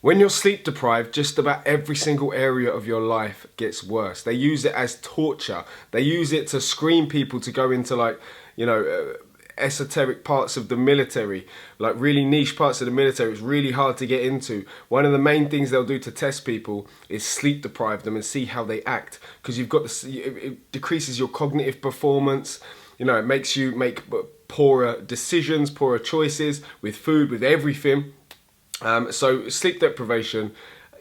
When you're sleep deprived, just about every single area of your life gets worse. They use it as torture. They use it to screen people to go into like, you know, esoteric parts of the military, like really niche parts of the military. It's really hard to get into. One of the main things they'll do to test people is sleep deprive them and see how they act, because you've got this, it decreases your cognitive performance. You know, it makes you make poorer decisions, poorer choices with food, with everything. So sleep deprivation,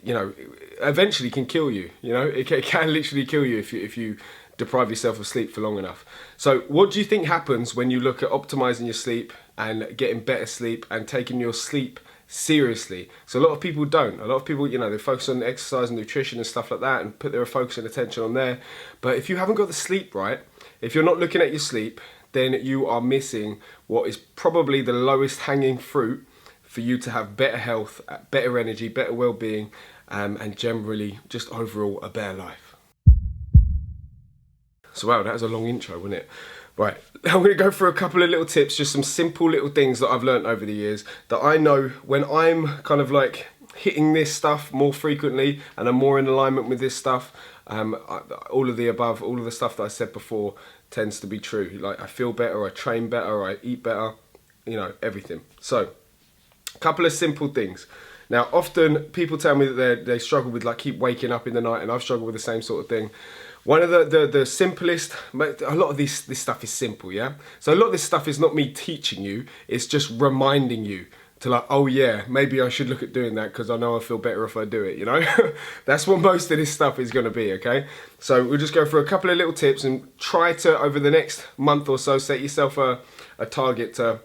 you know, eventually can kill you. You know, it can literally kill you if you deprive yourself of sleep for long enough. So what do you think happens when you look at optimizing your sleep and getting better sleep and taking your sleep seriously? So a lot of people don't. A lot of people, you know, they focus on exercise and nutrition and stuff like that and put their focus and attention on there. But if you haven't got the sleep right, if you're not looking at your sleep, then you are missing what is probably the lowest hanging fruit for you to have better health, better energy, better well-being, and generally just overall a better life. So wow, that was a long intro, wasn't it? Right, I'm going to go through a couple of little tips, just some simple little things that I've learned over the years that I know when I'm kind of like hitting this stuff more frequently and I'm more in alignment with this stuff, all of the above, all of the stuff that I said before tends to be true. Like I feel better, I train better, I eat better, you know, everything. So a couple of simple things. Now, often people tell me that they struggle with like keep waking up in the night, and I've struggled with the same sort of thing. One of the simplest, a lot of this stuff is simple, yeah? So a lot of this stuff is not me teaching you, it's just reminding you to like, oh yeah, maybe I should look at doing that because I know I feel better if I do it, you know? That's what most of this stuff is gonna be, okay? So we'll just go through a couple of little tips and try to, over the next month or so, set yourself a target to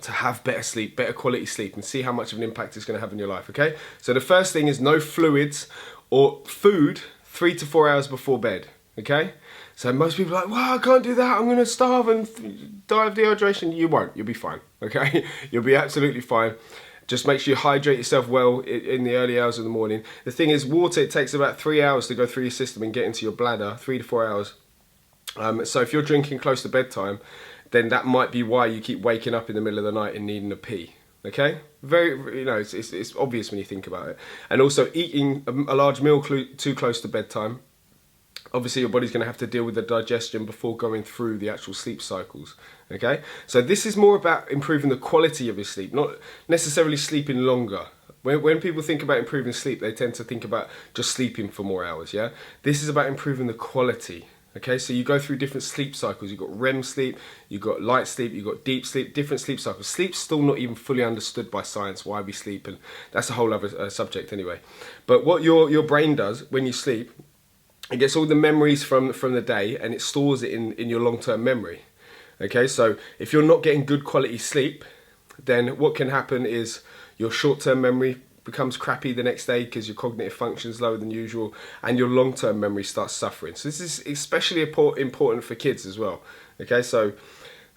have better sleep, better quality sleep, and see how much of an impact it's going to have in your life, okay? So the first thing is no fluids or food 3 to 4 hours before bed, okay? So most people are like, well, I can't do that, I'm going to starve and die of dehydration. You won't, you'll be fine, okay? You'll be absolutely fine. Just make sure you hydrate yourself well in the early hours of the morning. The thing is, water, it takes about 3 hours to go through your system and get into your bladder, 3 to 4 hours. So if you're drinking close to bedtime, then that might be why you keep waking up in the middle of the night and needing a pee. Okay? Very, you know, it's obvious when you think about it. And also eating a large meal too close to bedtime, obviously your body's going to have to deal with the digestion before going through the actual sleep cycles. Okay? So this is more about improving the quality of your sleep, not necessarily sleeping longer. When people think about improving sleep, they tend to think about just sleeping for more hours, yeah? This is about improving the quality. Okay, so you go through different sleep cycles. You've got REM sleep, you've got light sleep, you've got deep sleep, different sleep cycles. Sleep's still not even fully understood by science, why we sleep, and that's a whole other subject anyway. But what your brain does when you sleep, it gets all the memories from the day and it stores it in your long-term memory. Okay, so if you're not getting good quality sleep, then what can happen is your short-term memory becomes crappy the next day because your cognitive function is lower than usual and your long-term memory starts suffering. So this is especially important for kids as well. Okay, so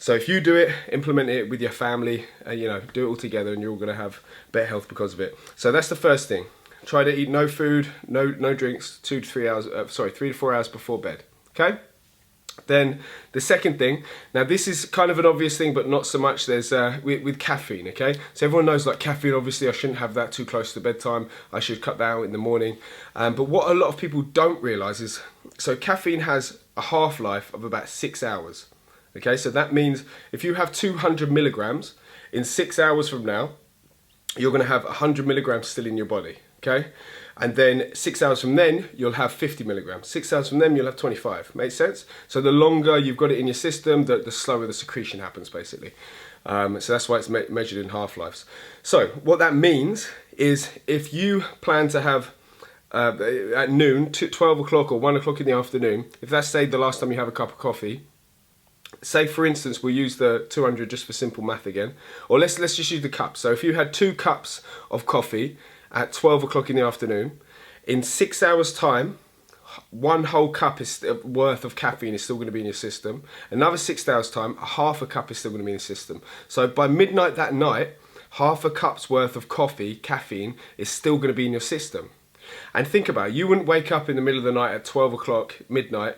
if you do it, implement it with your family, you know, do it all together, and you're all going to have better health because of it. So that's the first thing. Try to eat no food, no drinks, 3 to 4 hours before bed. Okay. Then the second thing, now this is kind of an obvious thing, but not so much. There's with caffeine, okay? So everyone knows like caffeine, obviously I shouldn't have that too close to bedtime. I should cut that out in the morning. But what a lot of people don't realize is, so caffeine has a half-life of about 6 hours. Okay, so that means if you have 200 milligrams, in 6 hours from now, you're gonna have 100 milligrams still in your body, okay? And then 6 hours from then, you'll have 50 milligrams. 6 hours from then, you'll have 25. Makes sense? So the longer you've got it in your system, the slower the secretion happens, basically. So that's why it's measured in half-lives. So what that means is if you plan to have at noon, 12 o'clock or 1 o'clock in the afternoon, if that's, say, the last time you have a cup of coffee, say for instance, we'll use the 200 just for simple math again, or let's just use the cups. So if you had 2 cups of coffee at 12 o'clock in the afternoon, in 6 hours time, 1 whole cup worth of caffeine is still going to be in your system. Another 6 hours time, half a cup is still going to be in the system. So by midnight that night, half a cup's worth of caffeine is still going to be in your system. And think about it, you wouldn't wake up in the middle of the night at 12 o'clock, midnight,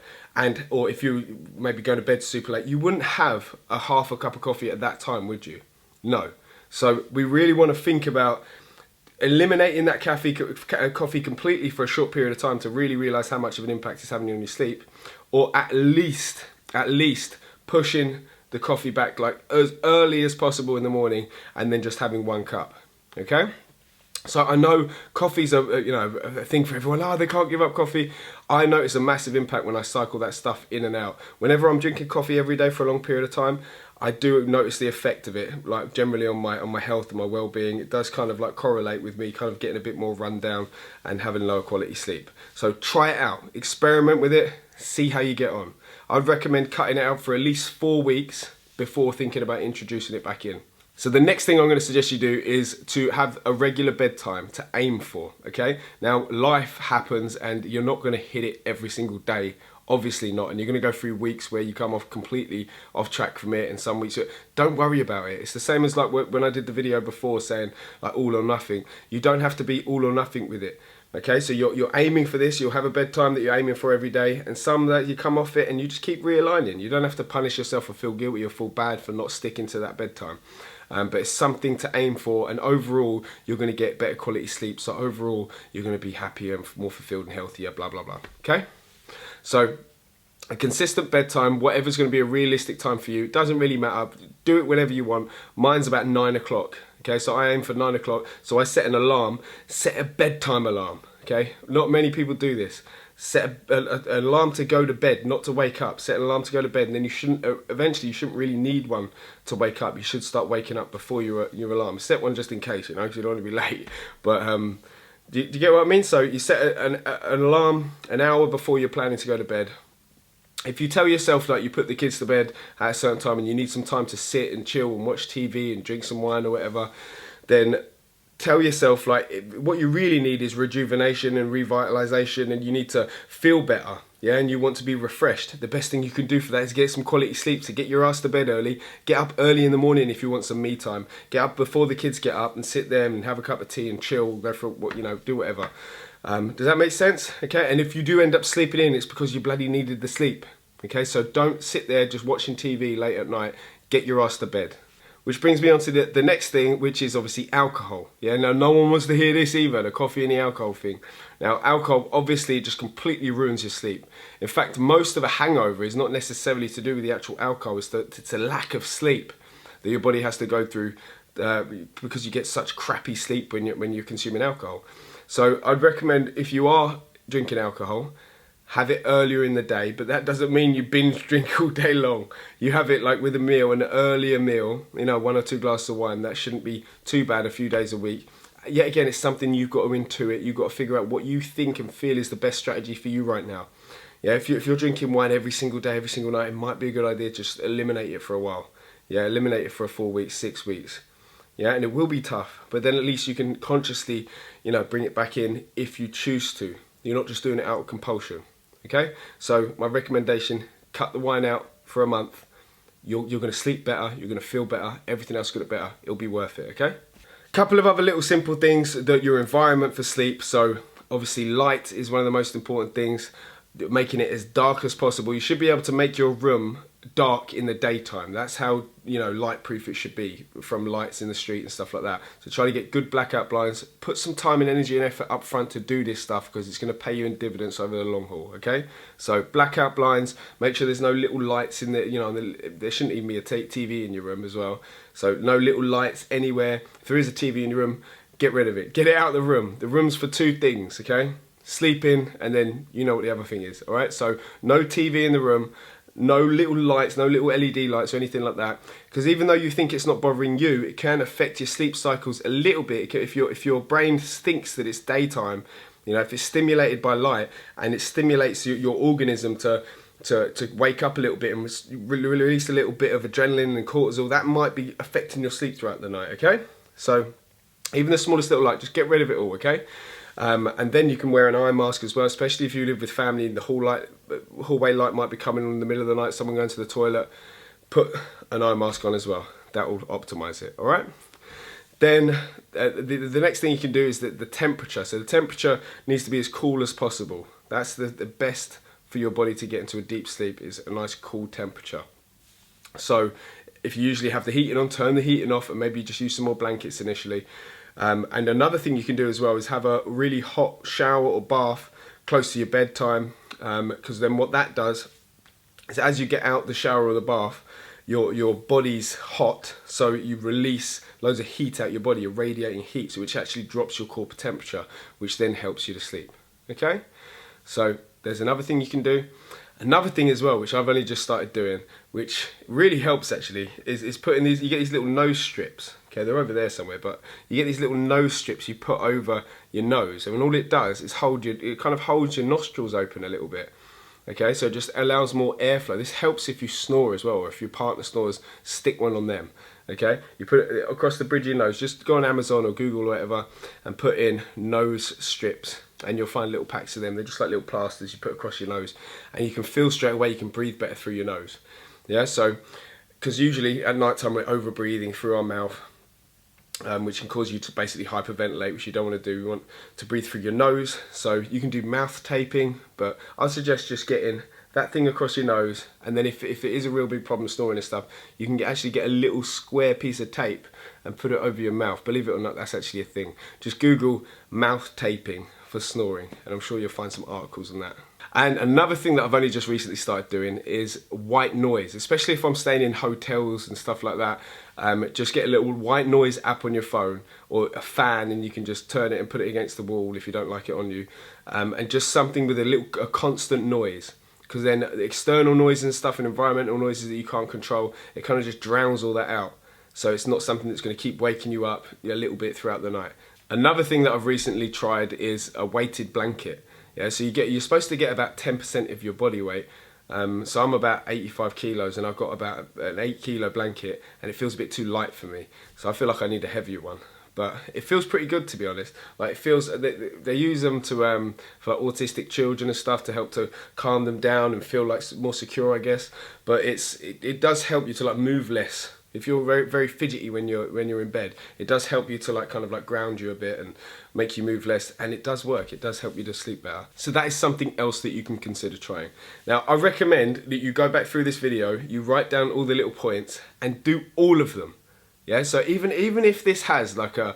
or if you maybe go to bed super late, you wouldn't have a half a cup of coffee at that time, would you? No. So we really want to think about eliminating that coffee completely for a short period of time to really realize how much of an impact it's having on your sleep, or at least pushing the coffee back like as early as possible in the morning and then just having 1 cup. Okay? So I know coffee's a thing for everyone. Oh, they can't give up coffee. I notice a massive impact when I cycle that stuff in and out. Whenever I'm drinking coffee every day for a long period of time, I do notice the effect of it, like generally on my health and my well-being. It does kind of like correlate with me kind of getting a bit more run down and having lower quality sleep. So try it out, experiment with it, see how you get on. I'd recommend cutting it out for at least 4 weeks before thinking about introducing it back in. So the next thing I'm going to suggest you do is to have a regular bedtime to aim for, okay? Now, life happens and you're not going to hit it every single day. Obviously not. And you're going to go through weeks where you come off completely off track from it, and some weeks, don't worry about it. It's the same as like when I did the video before saying like all or nothing. You don't have to be all or nothing with it. Okay, so you're aiming for this, you'll have a bedtime that you're aiming for every day, and some that you come off it and you just keep realigning. You don't have to punish yourself or feel guilty or feel bad for not sticking to that bedtime. But it's something to aim for, and overall you're going to get better quality sleep, so overall you're going to be happier and more fulfilled and healthier, blah blah blah. Okay, so a consistent bedtime, whatever's going to be a realistic time for you, it doesn't really matter. Do it whenever you want. Mine's about 9 o'clock. Okay, so I aim for 9 o'clock, so I set an alarm, set a bedtime alarm. Okay, not many people do this. Set an alarm to go to bed, not to wake up. Set an alarm to go to bed, and then you shouldn't. Eventually, you shouldn't really need one to wake up. You should start waking up before your alarm. Set one just in case, because you don't want to be late. But do you get what I mean? So you set an alarm an hour before you're planning to go to bed. If you tell yourself like you put the kids to bed at a certain time and you need some time to sit and chill and watch TV and drink some wine or whatever, then tell yourself like what you really need is rejuvenation and revitalization, and you need to feel better, yeah, and you want to be refreshed. The best thing you can do for that is get some quality sleep, so get your ass to bed early, get up early in the morning if you want some me time, get up before the kids get up and sit there and have a cup of tea and chill, go for what, do whatever. Does that make sense? Okay, and if you do end up sleeping in, it's because you bloody needed the sleep. Okay, so don't sit there just watching TV late at night, get your ass to bed. Which brings me on to the next thing, which is obviously alcohol. Yeah, now no one wants to hear this either, the coffee and the alcohol thing. Now, alcohol obviously just completely ruins your sleep. In fact, most of a hangover is not necessarily to do with the actual alcohol, it's a lack of sleep that your body has to go through because you get such crappy sleep when you're consuming alcohol. So I'd recommend, if you are drinking alcohol, have it earlier in the day, but that doesn't mean you binge drink all day long. You have it like with a meal, an earlier meal, 1 or 2 glasses of wine. That shouldn't be too bad a few days a week. Yet again, it's something you've got to intuit. You've got to figure out what you think and feel is the best strategy for you right now. Yeah, if you're drinking wine every single day, every single night, it might be a good idea to just eliminate it for a while. Yeah, eliminate it for 4 weeks, 6 weeks. Yeah, and it will be tough, but then at least you can consciously, bring it back in if you choose to. You're not just doing it out of compulsion. Okay, so my recommendation, cut the wine out for a month. You're going to sleep better, you're going to feel better, everything else will get better, it'll be worth it, okay? Couple of other little simple things, that your environment for sleep. So obviously light is one of the most important things, making it as dark as possible. You should be able to make your room dark in the daytime. That's how light proof it should be, from lights in the street and stuff like that. So try to get good blackout blinds, put some time and energy and effort up front to do this stuff, because it's going to pay you in dividends over the long haul. Okay, so blackout blinds, make sure there's no little lights in there. There shouldn't even be a TV in your room as well, so no little lights anywhere. If there is a TV in your room, get rid of it, get it out of the room. The room's for 2 things, okay? Sleeping, and then you know what the other thing is. All right, so no TV in the room, no little lights, no little LED lights or anything like that. Because even though you think it's not bothering you, it can affect your sleep cycles a little bit. If your brain thinks that it's daytime, if it's stimulated by light and it stimulates your organism to wake up a little bit and release a little bit of adrenaline and cortisol, that might be affecting your sleep throughout the night. Okay, so even the smallest little light, just get rid of it all. Okay. And then you can wear an eye mask as well, especially if you live with family and the hallway light might be coming on in the middle of the night, someone going to the toilet. Put an eye mask on as well. That will optimize it, all right? Then the next thing you can do is the temperature. So the temperature needs to be as cool as possible. That's the best for your body to get into a deep sleep, is a nice cool temperature. So if you usually have the heating on, turn the heating off and maybe just use some more blankets initially. And another thing you can do as well is have a really hot shower or bath close to your bedtime, because then what that does is as you get out the shower or the bath, your body's hot, so you release loads of heat out your body, you're radiating heat, so which actually drops your core temperature, which then helps you to sleep. Okay, so there's another thing you can do. Another thing as well, which I've only just started doing, which really helps actually, is putting these, you get these little nose strips. Okay, they're over there somewhere, but you get these little nose strips you put over your nose, and all it does is it kind of holds your nostrils open a little bit. Okay, so it just allows more airflow. This helps if you snore as well, or if your partner snores, stick one on them. Okay, you put it across the bridge of your nose. Just go on Amazon or Google or whatever and put in nose strips, and you'll find little packs of them. They're just like little plasters you put across your nose, and you can feel straight away you can breathe better through your nose. Yeah, so because usually at night time we're over breathing through our mouth, which can cause you to basically hyperventilate, which you don't want to do. You want to breathe through your nose, so you can do mouth taping, but I suggest just getting that thing across your nose, and then if it is a real big problem snoring and stuff, you can actually get a little square piece of tape and put it over your mouth. Believe it or not, that's actually a thing. Just Google mouth taping for snoring, and I'm sure you'll find some articles on that. And another thing that I've only just recently started doing is white noise, especially if I'm staying in hotels and stuff like that. Just get a little white noise app on your phone or a fan, and you can just turn it and put it against the wall if you don't like it on you. And just something with a constant noise, because then the external noise and stuff and environmental noises that you can't control, it kind of just drowns all that out. So it's not something that's going to keep waking you up a little bit throughout the night. Another thing that I've recently tried is a weighted blanket. Yeah, so you're supposed to get about 10% of your body weight. So I'm about 85 kilos, and I've got about an 8 kilo blanket, and it feels a bit too light for me. So I feel like I need a heavier one. But it feels pretty good, to be honest. Like, it feels, they use them to for autistic children and stuff, to help to calm them down and feel like more secure, I guess. But it does help you to like move less. If you're very, very fidgety when you're in bed, it does help you to like kind of like ground you a bit and make you move less, and it does work. It does help you to sleep better. So that is something else that you can consider trying. Now, I recommend that you go back through this video, you write down all the little points and do all of them. Yeah, so even if this has like a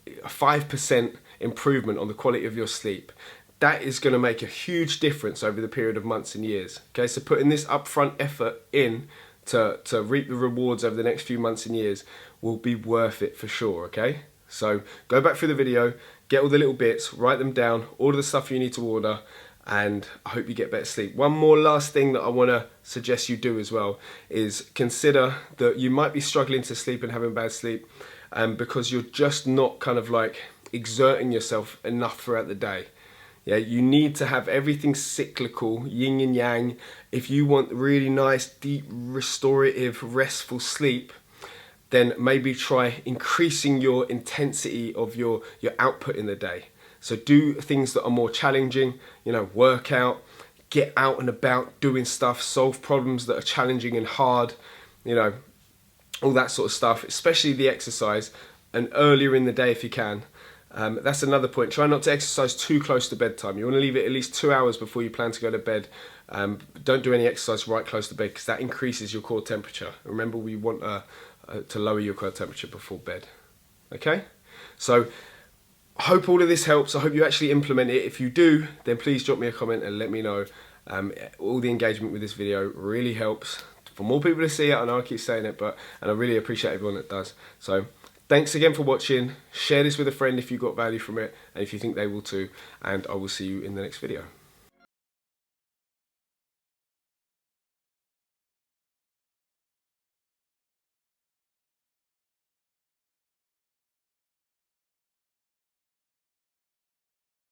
5% improvement on the quality of your sleep, that is going to make a huge difference over the period of months and years. Okay, so putting this upfront effort in to reap the rewards over the next few months and years will be worth it for sure. Okay, so go back through the video, get all the little bits, write them down, order the stuff you need to order, and I hope you get better sleep. One more last thing that I want to suggest you do as well is consider that you might be struggling to sleep and having bad sleep because you're just not kind of like exerting yourself enough throughout the day. Yeah, you need to have everything cyclical, yin and yang. If you want really nice, deep, restorative, restful sleep, then maybe try increasing your intensity of your output in the day. So do things that are more challenging, you know, work out, get out and about doing stuff, solve problems that are challenging and hard, you know, all that sort of stuff, especially the exercise, and earlier in the day if you can. That's another point. Try not to exercise too close to bedtime. You want to leave it at least 2 hours before you plan to go to bed. Don't do any exercise right close to bed, because that increases your core temperature. Remember, we want to lower your core temperature before bed. Okay? So I hope all of this helps. I hope you actually implement it. If you do, then please drop me a comment and let me know. All the engagement with this video really helps for more people to see it. I know I keep saying it, and I really appreciate everyone that does. So thanks again for watching. Share this with a friend if you got value from it, and if you think they will too, and I will see you in the next video.